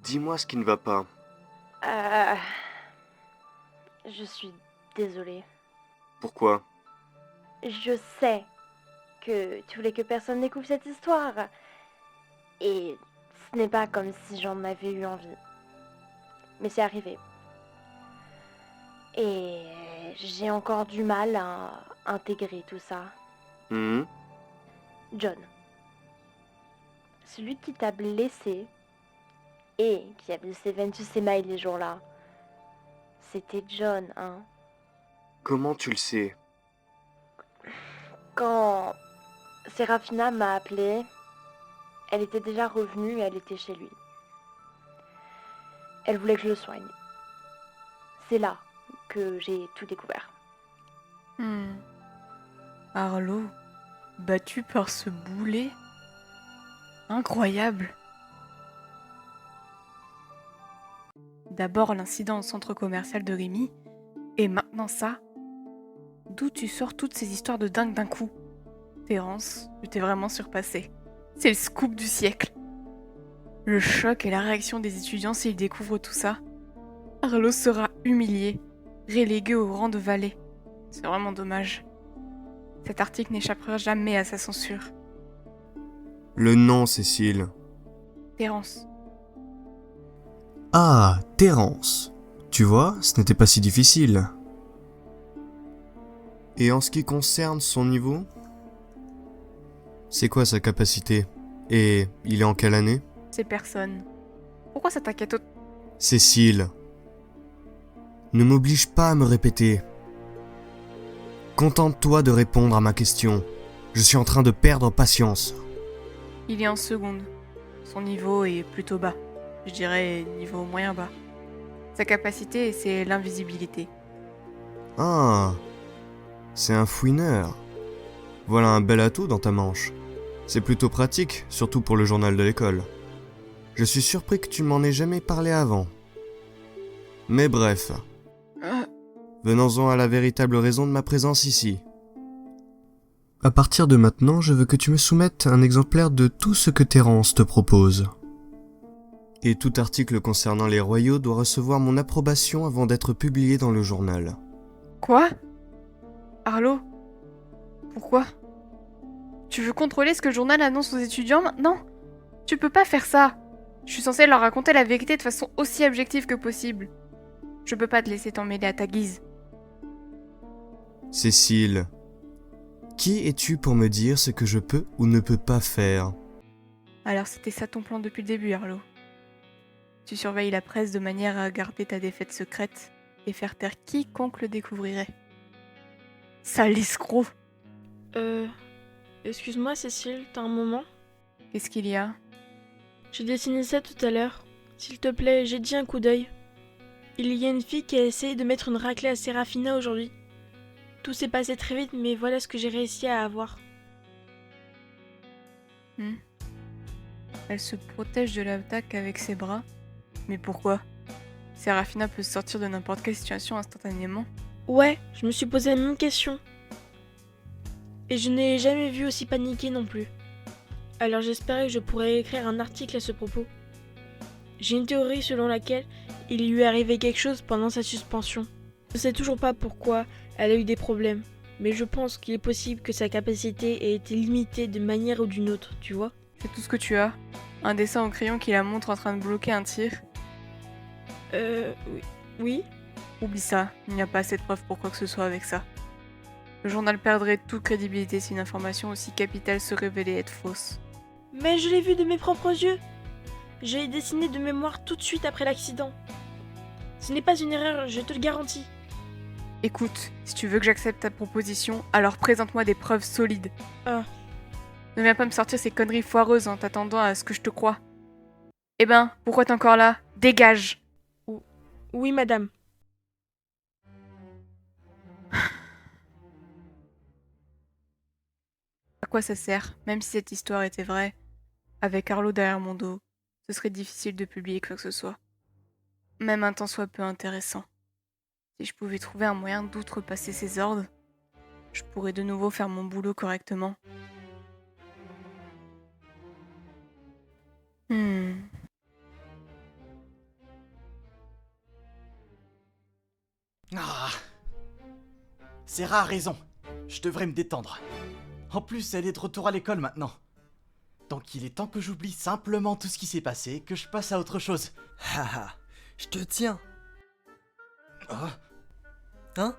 Dis-moi ce qui ne va pas. Euh, je suis désolée. Pourquoi? Je sais que tu voulais que personne découvre cette histoire. Et ce n'est pas comme si j'en avais eu envie. Mais c'est arrivé. Et j'ai encore du mal à intégrer tout ça. Mhm. John, celui qui t'a blessé et qui a blessé Ventus et Maï les jours-là, c'était John, hein. Comment tu le sais? Quand Serafina m'a appelée, elle était déjà revenue et elle était chez lui. Elle voulait que je le soigne. C'est là que j'ai tout découvert. Arlo, battu par ce boulet? Incroyable! D'abord l'incident au centre commercial de Rémi, et maintenant ça? D'où tu sors toutes ces histoires de dingue d'un coup? Terence, je t'ai vraiment surpassé. C'est le scoop du siècle. Le choc et la réaction des étudiants s'ils découvrent tout ça. Arlo sera humilié, relégué au rang de valet. C'est vraiment dommage. Cet article n'échappera jamais à sa censure. Le nom, Cécile. Terence, Ah, Terence. Tu vois, ce n'était pas si difficile. Et en ce qui concerne son niveau? C'est quoi sa capacité? Et il est en quelle année? c'est personne. Pourquoi ça t'inquiète autant? Cécile. Ne m'oblige pas à me répéter. Contente-toi de répondre à ma question. Je suis en train de perdre patience. Il est en seconde. Son niveau est plutôt bas. Je dirais niveau moyen bas. Sa capacité, c'est l'invisibilité. Ah, c'est un fouineur. Voilà un bel atout dans ta manche. C'est plutôt pratique, surtout pour le journal de l'école. Je suis surpris que tu m'en aies jamais parlé avant. Mais bref, venons-en à la véritable raison de ma présence ici. À partir de maintenant, je veux que tu me soumettes un exemplaire de tout ce que Terence te propose. Et tout article concernant les royaux doit recevoir mon approbation avant d'être publié dans le journal. Quoi? Arlo? Pourquoi? Tu veux contrôler ce que le journal annonce aux étudiants maintenant? Tu peux pas faire ça. Je suis censée leur raconter la vérité de façon aussi objective que possible. Je peux pas te laisser t'emmêler à ta guise. Cécile, qui es-tu pour me dire ce que je peux ou ne peux pas faire? Alors c'était ça ton plan depuis le début, Arlo. Tu surveilles la presse de manière à garder ta défaite secrète et faire taire quiconque le découvrirait. Sale escroc! Excuse-moi Cécile, t'as un moment? Qu'est-ce qu'il y a? J'ai dessiné ça tout à l'heure. S'il te plaît, j'ai dit un coup d'œil. Il y a une fille qui a essayé de mettre une raclée à Serafina aujourd'hui. Tout s'est passé très vite, mais voilà ce que j'ai réussi à avoir. Elle se protège de l'attaque avec ses bras. Mais pourquoi? Serafina peut sortir de n'importe quelle situation instantanément. Ouais, je me suis posé la même question. Et je n'ai jamais vu aussi paniqué non plus. Alors j'espérais que je pourrais écrire un article à ce propos. J'ai une théorie selon laquelle il lui est arrivé quelque chose pendant sa suspension. Je ne sais toujours pas pourquoi elle a eu des problèmes, mais je pense qu'il est possible que sa capacité ait été limitée de manière ou d'une autre, tu vois. C'est tout ce que tu as. Un dessin au crayon qui la montre en train de bloquer un tir. Oui. Oublie ça, il n'y a pas assez de preuves pour quoi que ce soit avec ça. Le journal perdrait toute crédibilité si une information aussi capitale se révélait être fausse. Mais je l'ai vu de mes propres yeux. J'ai dessiné de mémoire tout de suite après l'accident. Ce n'est pas une erreur, je te le garantis. Écoute, si tu veux que j'accepte ta proposition, alors présente-moi des preuves solides. Ah. Ne viens pas me sortir ces conneries foireuses en t'attendant à ce que je te croie. Eh ben, pourquoi t'es encore là? Dégage! Oui, madame. À quoi ça sert, même si cette histoire était vraie? Avec Arlo derrière mon dos, ce serait difficile de publier quoi que ce soit. Même un tant soit peu intéressant. Si je pouvais trouver un moyen d'outrepasser ces ordres, je pourrais de nouveau faire mon boulot correctement. Sarah a raison. Je devrais me détendre. En plus, elle est de retour à l'école maintenant. Donc il est temps que j'oublie simplement tout ce qui s'est passé, que je passe à autre chose. Haha, je te tiens. Oh, Hein?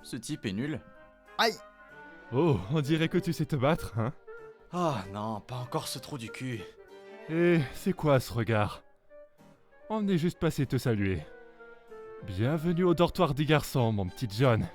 ce type est nul. Aïe! Oh, on dirait que tu sais te battre, hein? Oh non, pas encore ce trou du cul. Et c'est quoi ce regard? On est juste passé te saluer. Bienvenue au dortoir des garçons, mon petit John.